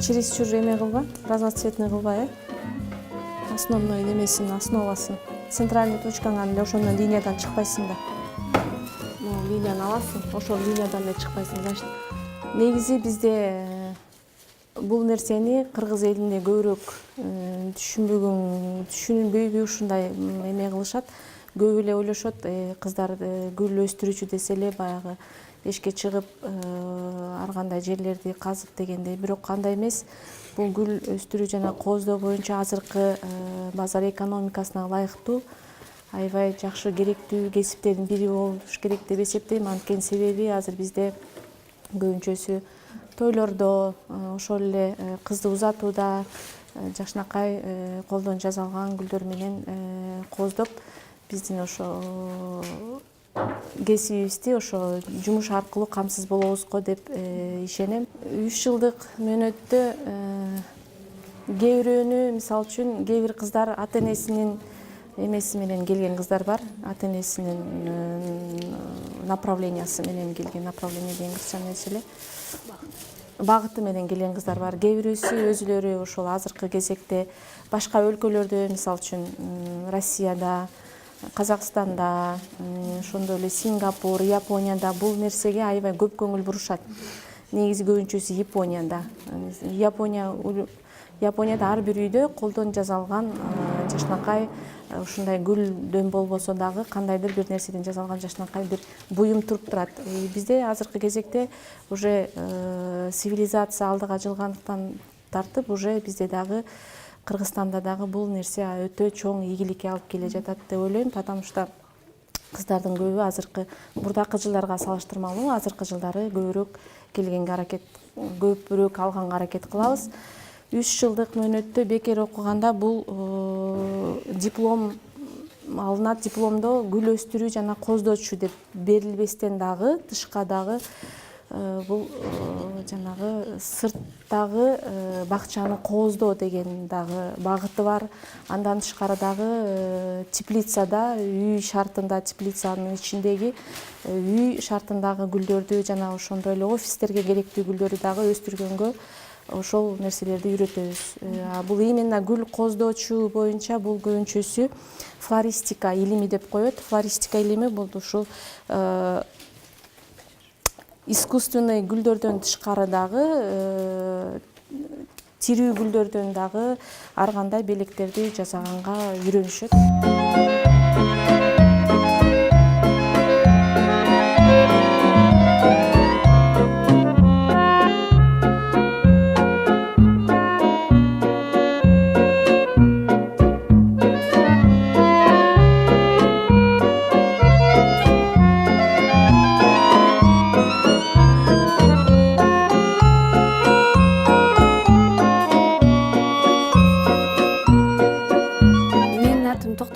чересчур эме кылба, разноцветный кылба, основной немесин, основасын. Центральный точкаңан эле ошондон линиядан чыкпайсың да. Линияны аласың, ошол линиядан эле чыкпайсың, значит. Негизи бизде бул нерсени кыргыз элинде көбүрөөк түшүнбөйбү, ушундай эме кылышат. Көп эле ойлошот, кыздар гүл өстүрүүчү десе эле баягы эшикке чыгып ар кандай жерлерди казып дегендей, бирок андай эмес. Бул гүл өстүрүү жана кооздоо боюнча азыркы базар экономикасына ылайыктуу аябай жакшы керектүү кесиптердин бири болуш керек деп эсептейм. Анткени себеби азыр бизде көбүнчөсү тойлордо, ошол эле кызды узатууда жакшынакай колдон жасалган гүлдөр менен кооздоп, биздин ошо кесибибизди ошо жумуш аркылуу камсыз болобузго деп ишенем. 3 жылдык мөөнөттө кээ бирөөнү, мисалы үчүн, кээ бир кыздар ата-энесинин эмеси менен келген кыздар бар. Ата-энесинин направлениясы менен келген, направление деген кыргызча нерсе эле. Багыты менен келген кыздар бар. Кээ бирөөсү өзүлөрү ошол азыркы кезекте башка өлкөлөрдө, мисалы үчүн Россияда, Казакстанда, ошондой эле Сингапур, Японияда бул нерсеге аябай көп көңүл бурушат. Негизи көбүнчөсү Японияда. Японияда ар бир үйдө колдон жасалган жакшынакай ушундай гүлдөн болбосо дагы кандайдыр бир нерседен жасалган жакшынакай бир буюм туруп турат. Бизде азыркы кезекте уже цивилизация алдыга жылгандыктан тартып, уже бизде дагы Кыргызстанда дагы бул нерсе өтө чоң ийгиликке алып келе жатат деп ойлойм, потому что кыздардын көбү азыркы мурдакы жылдарга салыштырмалуу азыркы жылдары көбүрөөк келгенге аракет, көбүрөөк алганга аракет кылабыз. 3 жылдык мөөнөттө бекер окуганда бул диплом алынат. Дипломдо гүл өстүрүү жана кооздоочу деп берилбестен дагы тышка дагы бул жанагы сырттагы бакчаны кооздоо деген дагы багыты бар. Андан тышкары дагы теплицада, үй шартында, теплицанын ичиндеги үй шартындагы гүлдөрдү жана ошондой эле офистерге керектүү гүлдөрдү дагы өстүргөнгө ошол нерселерди үйрөтөбүз. Бул именно гүл кооздоочу боюнча бул көбүнчөсү флористика илими деп коет. Флористика илими бул ушул искусственный гүлдөрдөн тышкары дагы тирүү гүлдөрдөн дагы ар кандай белектерди жасаганга үйрөнүшөт.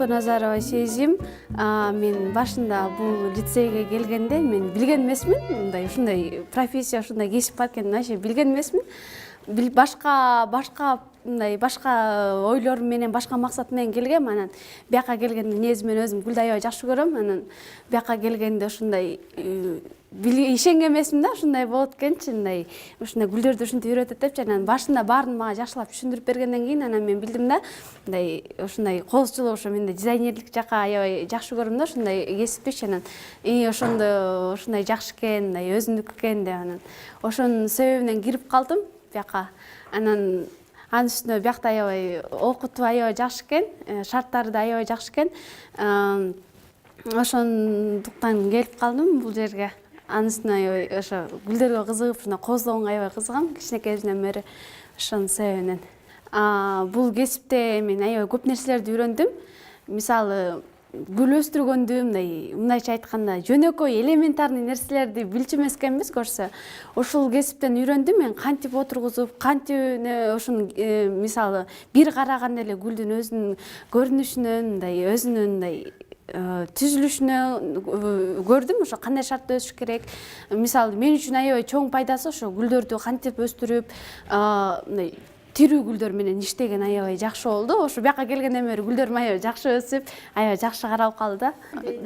Назарова Сезим. Мен башында бул лицейге келгенде мен билген эмесмин, мындай ушундай профессия, ушундай кесип бар экенин вообще билген эмесмин. Башка ойлор менен, башка максат менен келгем. Анан бияка келгенде негизи мен өзүм гүлдү аябай жакшы көрөм. Анан бияка келгенде ушундай ишенген эмесмин да, ушундай болот экенчи, ушундай гүлдөрдү ушинтип үйрөтөт депчи. Анан башында баарын мага жакшылап түшүндүрүп бергенден кийин анан мен билдим да, ушундай кооздчулук, ошо менде дизайнерлик жака аябай жакшы көрөм да, ушундай кесиптичи. Анан ошондо ушундай жакшы экен, өзүмдүкү экен деп анан ошонун себебинен кирип калдым бияка. Анан анын үстүнө биякта аябай окутуу аябай жакшы экен, шарттары да аябай жакшы экен. Ошондуктан келип калдым бул жерге. Анын үстүнө аябай ошо гүлдөргө кызыгып, ушундай кооздогонго аябай кызыгам кичинекейимден бери. Ошонун себебинен. Бул кесипте мен аябай көп нерселерди үйрөндүм. Мисалы, гүл өстүргөндү мындайча айтканда жөнөкөй элементарный нерселерди билчү эмес экенбиз көрсө. Ушул кесиптен үйрөндүм мен кантип отургузуп, кантип ошун мисалы бир караганда эле гүлдүн өзүнүн көрүнүшүнөн, өзүнүн түзүлүшүнө көрдүм, ошо кандай шартта өсүш керек. Мисалы, мен үчүн аябай чоң пайдасы ошо гүлдөрдү кантип өстүрүп, тирүү гүлдөр менен иштеген аябай жакшы болду. Ошо бияка келгенден бери гүлдөрүм аябай жакшы өсүп, аябай жакшы каралып калды да.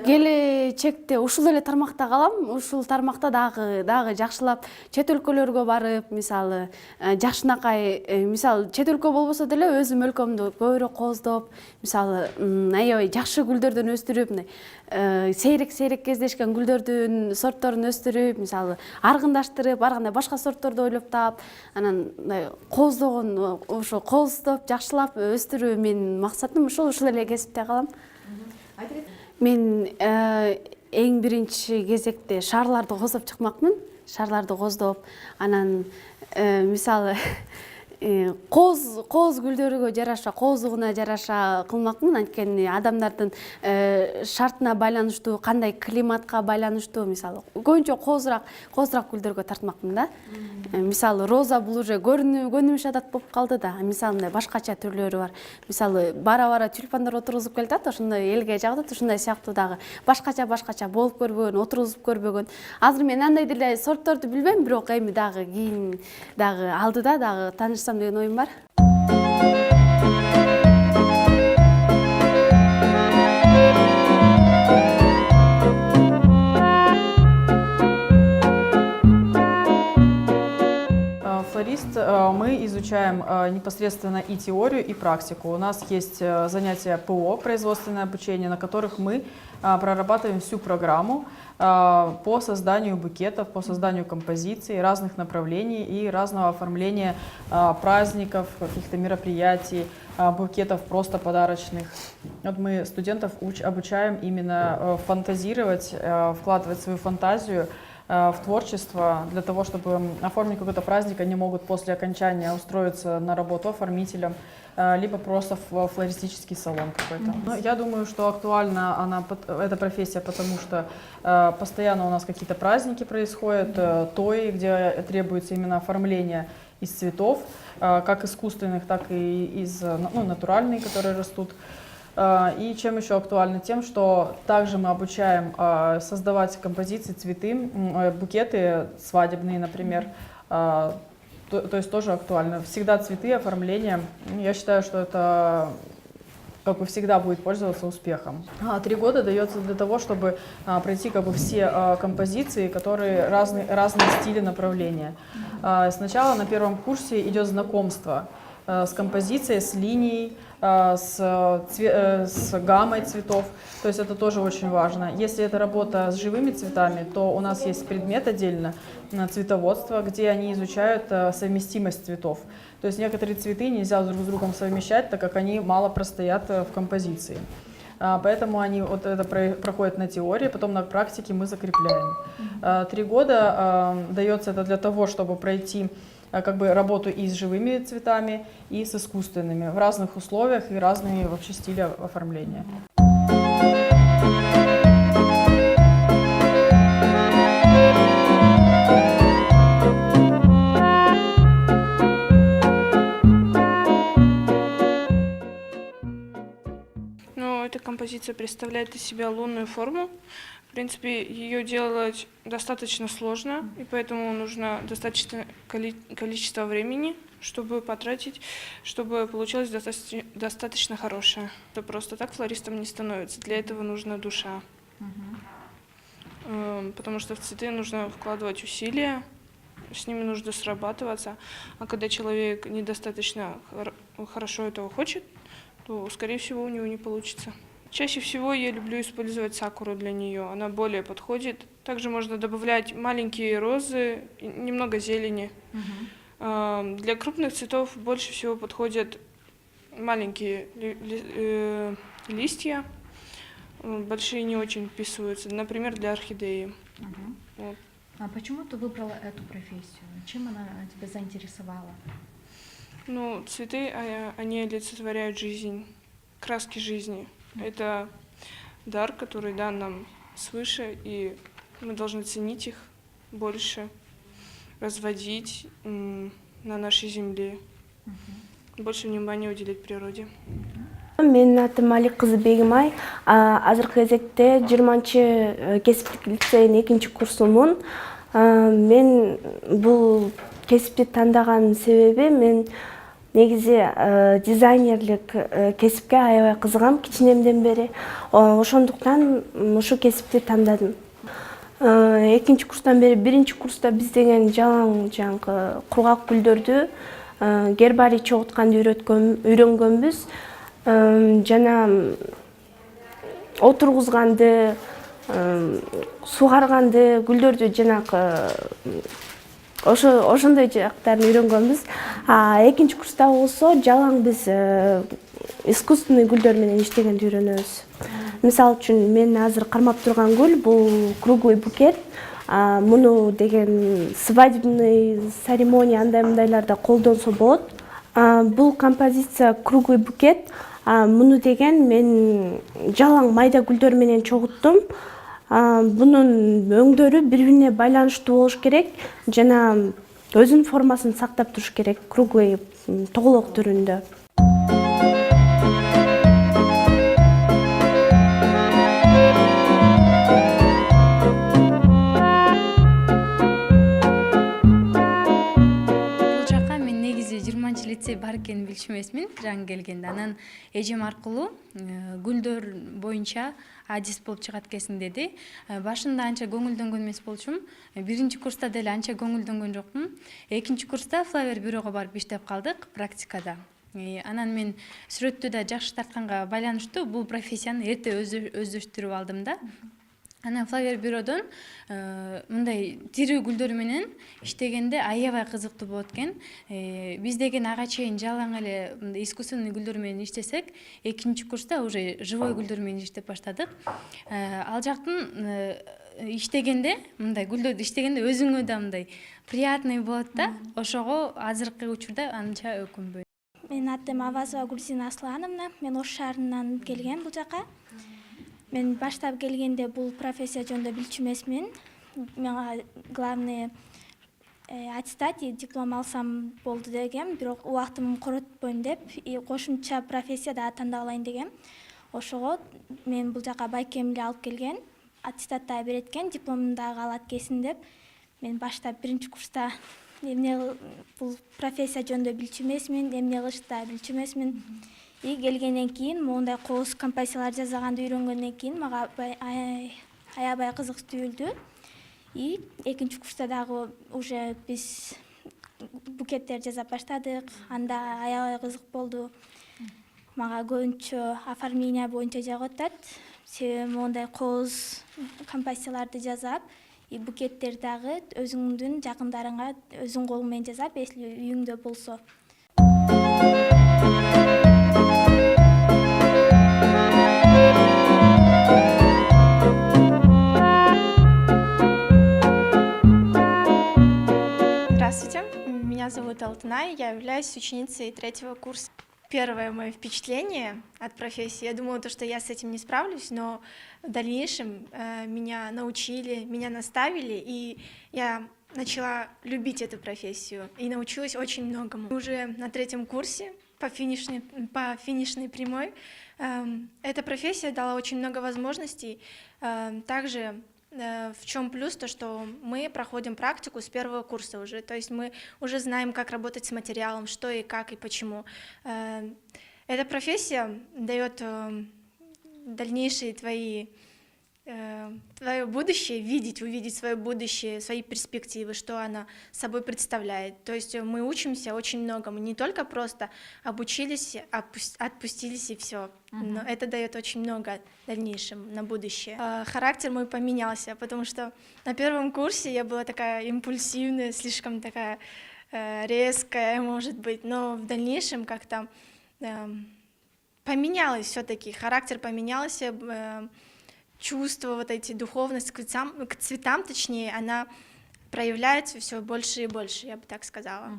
Келечекте ушул эле тармакта калам. Ушул тармакта дагы жакшылап чет өлкөлөргө барып, мисалы жакшынакай, мисалы чет өлкө болбосо деле өзүм өлкөмдү көбүрөөк кооздоп, мисалы аябай жакшы гүлдөрдөн өстүрүп, сейрек кездешкен гүлдөрдүн сортторун өстүрүп, мисалы аргындаштырып, ар кандай башка сортторду ойлоп таап, анан кооздогон, ошо кооздоп, жакшылап өстүрүү менин максатым ушул эле кесипте калам. Мен эң биринчи кезекте шаарларды кооздоп чыкмакмын. Шаарларды кооздоп, анан мисалы кооз гүлдөргө жараша, кооздугуна жараша кылмакмын. Анткени адамдардын шартына байланыштуу, кандай климатка байланыштуу, мисалы көбүнчө коозураак гүлдөргө тартмакмын да. Мисалы роза бул уже көнүмүш адат болуп калды да. Мисалы башкача түрлөрү бар. Мисалы бара тюльпандар отургузуп келатат, ошондой элге жагат, ошондой сыяктуу дагы башкача болуп көрбөгөн, отургузуп көрбөгөн. Азыр мен андай деле сортторду билбейм, бирок эми дагы кийин дагы алдыда дагы таанышсам деген оюм бар. Флорист, мы изучаем непосредственно и теорию, и практику. У нас есть занятия ПО, производственное обучение, на которых мы прорабатываем всю программу по созданию букетов, по созданию композиций разных направлений и разного оформления праздников, каких-то мероприятий, букетов просто подарочных. Вот мы студентов обучаем именно фантазировать, вкладывать свою фантазию в творчество. Для того, чтобы оформить какой-то праздник, они могут после окончания устроиться на работу оформителем, либо просто в флористический салон какой-то. Но я думаю, что актуальна эта профессия, потому что постоянно у нас какие-то праздники происходят, тои, где требуется именно оформление из цветов, как искусственных, так и из натуральных, которые растут. И чем еще актуально? Тем, что также мы обучаем создавать композиции, цветы, букеты свадебные, например. То есть тоже актуально. Всегда цветы, оформление. Я считаю, что это как бы всегда будет пользоваться успехом. 3 года дается для того, чтобы пройти как бы все композиции, которые разные стили, направления. Сначала на первом курсе идет знакомство с композицией, с линией, с гаммой цветов, то есть это тоже очень важно. Если это работа с живыми цветами, то у нас есть предмет отдельно, цветоводство, где они изучают совместимость цветов. То есть некоторые цветы нельзя друг с другом совмещать, так как они мало простоят в композиции. Поэтому они вот это проходят на теории, потом на практике мы закрепляем. 3 года дается это для того, чтобы пройти как бы работу и с живыми цветами, и с искусственными, в разных условиях и разные вообще стили оформления. Эта композиция представляет из себя лунную форму. В принципе, ее делать достаточно сложно, и поэтому нужно достаточное количество времени, чтобы потратить, чтобы получилось достаточно хорошее. Это просто так флористом не становится. Для этого нужна душа. Потому что в цветы нужно вкладывать усилия, с ними нужно срабатываться. А когда человек недостаточно хорошо этого хочет, то, скорее всего, у него не получится. Чаще всего я люблю использовать сакуру для нее, она более подходит. Также можно добавлять маленькие розы, немного зелени. Для крупных цветов больше всего подходят маленькие листья, большие не очень вписываются, например, для орхидеи. Вот. А почему ты выбрала эту профессию? Чем она тебя заинтересовала? Цветы, они олицетворяют жизнь, краски жизни. Это дар, который дан нам свыше, и мы должны ценить их больше, разводить на нашей земле, больше внимания уделять природе. Менин атым Алик кызы Бегимай. Азыркы кезекте 20-чы кесиптик лицейдин 2-чи курсумун. Мен бул кесипти тандаган себеби негизи дизайнерлик кесипке аябай кызыгам кичинемден бери. Ошондуктан ушу кесипти тандадым. Экинчи курстан бери биринчи курста биз деген жалаң жаңкы кургак гүлдөрдү гербарий чогутканды үйрөнгөнбүз. Жана отургузганды, сугарганды, гүлдөрдү жанакы ошондой жактарын үйрөнгөнбүз. Экинчи курста болсо жалаң биз искусственный гүлдөр менен иштегенди үйрөнөбүз. Мисалы үчүн мен азыр кармап турган гүл бул круглый букет. Муну деген свадебный церемония андай мындайларда колдонсо болот. Бул композиция круглый букет. Муну деген мен жалаң майда гүлдөр менен чогуттум. Бунун өңдөрү бири-бирине байланыштуу болуш керек жана өзүнүн формасын сактап туруш керек, круглый тоголок түрүндө. Лицей бар экенин билчү эмесмин жаңы келгенде. Анан эжем аркылуу гүлдөр боюнча адис болуп чыгат экенсиң деди. Башында анча көңүлдөнгөн эмес болчумун. Биринчи курста деле анча көңүлдөнгөн жокмун. Экинчи курста флавер бюрого барып иштеп калдык практикада. Анан мен сүрөттү да жакшы тартканга байланыштуу бул профессияны эрте өздөштүрүп алдым да. Анан флавер бюродон мындай тирүү гүлдөр менен иштегенде аябай кызыктуу болот экен. Биз деген ага чейин жалаң эле искусственный гүлдөр менен иштесек, экинчи курста уже живой гүлдөр менен иштеп баштадык. Ал жактын иштегенде, мындай гүлдөрдү иштегенде өзүңө да мындай приятный болот да. Ошого азыркы учурда анча өкүнбөйм. Менин атым Авазова Гүлсина Аслановна. Мен Ош шаарынан келгем бул жака. Мен баштап келгенде бул профессия жөнүндө билчү эмесмин. Мага главный аттестат и диплом алсам болду дегем, бирок убактым коротпойм деп, кошумча профессия да тандап алайын дегем. Ошого мен бул жака байкем эле алып келген, аттестат да берет экен, дипломун дагы алат экенсиң деп. Мен баштап биринчи курста эмне бул профессия жөнүндө билчү эмесмин, эмне кылышты да билчү эмесмин. Келгенден кийин моундай кооз композициялар жасаганды үйрөнгөндөн кийин мага аябай кызык түйүлдү. Экинчи курста дагы уже биз букеттер жасап баштадык. Анда аябай кызык болду. Мага көбүнчө оформление боюнча жагып атат. Себеби моундай кооз композицияларды жасап, букеттер дагы өзүңдүн жакындарыңа өзүң колуң менен жасап, если үйүңдө болсо. Здравствуйте, меня зовут Алтынай, я являюсь ученицей 3-го курса. Первое мое впечатление от профессии, я думала, что я с этим не справлюсь, но в дальнейшем меня научили, меня наставили, и я начала любить эту профессию и научилась очень многому. Уже на 3-м курсе по финишной прямой эта профессия дала очень много возможностей. Также в чем плюс, то что мы проходим практику с 1-го курса уже, то есть мы уже знаем, как работать с материалом, что и как и почему. Эта профессия дает дальнейшие твое будущее, увидеть свое будущее, свои перспективы, что она собой представляет. То есть мы учимся очень много, мы не только просто обучились, отпустились и все, но это дает очень много в дальнейшем на будущее. Характер мой поменялся, потому что на 1-м курсе я была такая импульсивная, слишком такая резкая, может быть, но в дальнейшем как-то поменялось все-таки, характер поменялся, чувство, вот эти духовность к цветам, точнее, она проявляется все больше и больше, я бы так сказала.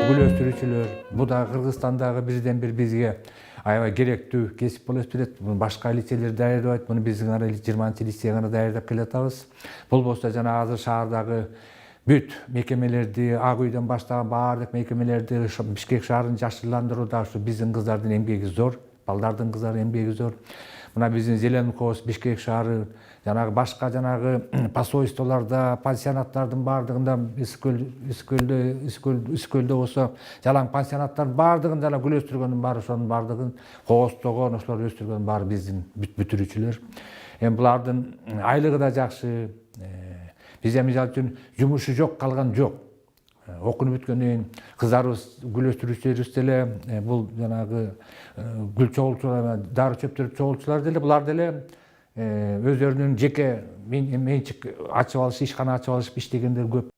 Гүл өстүрүүчүлөр, бул да Кыргызстандагы бирден бир бизге аябай керектүү кесип болуп берет. Муну башка лицейлер даярдабайт, муну биздин 20-ч лицей гана даярдап келатабыз. Бул болсо жана азыр шаардагы бүт мекемелерди, Ак үйдөн баштаган баардык мекемелерди, Бишкек шаарын жашырландырууда ушу биздин кыздардын эмгеги зор. балдардын кыздары эмгеги зор. Мына биздин Зеленкос, Бишкек шаары, жанагы башка жанагы посольстволордо, пансионаттардын баардыгында Үскөлдө болсо жалаң пансионаттардын баардыгын жана гүл өстүргөндүн баары, ошонун баардыгын Кооздогон ошолор өстүргөндүн баары биздин бүтүрүүчүлөр. Эми булардын айлыгы да жакшы. Бизде мисалы үчүн жумушу жок калган жок. Окунуп бүткөндөн кийин кыздарыбыз, гүл өстүрүүчүлөрүбүз деле бул жанагы гүл чогулчулар, дары чөптөр чогулчулар деле булар деле өздөрүнүн жеке менчик ачып алышып, ишкана ачып алышып иштегендер көп.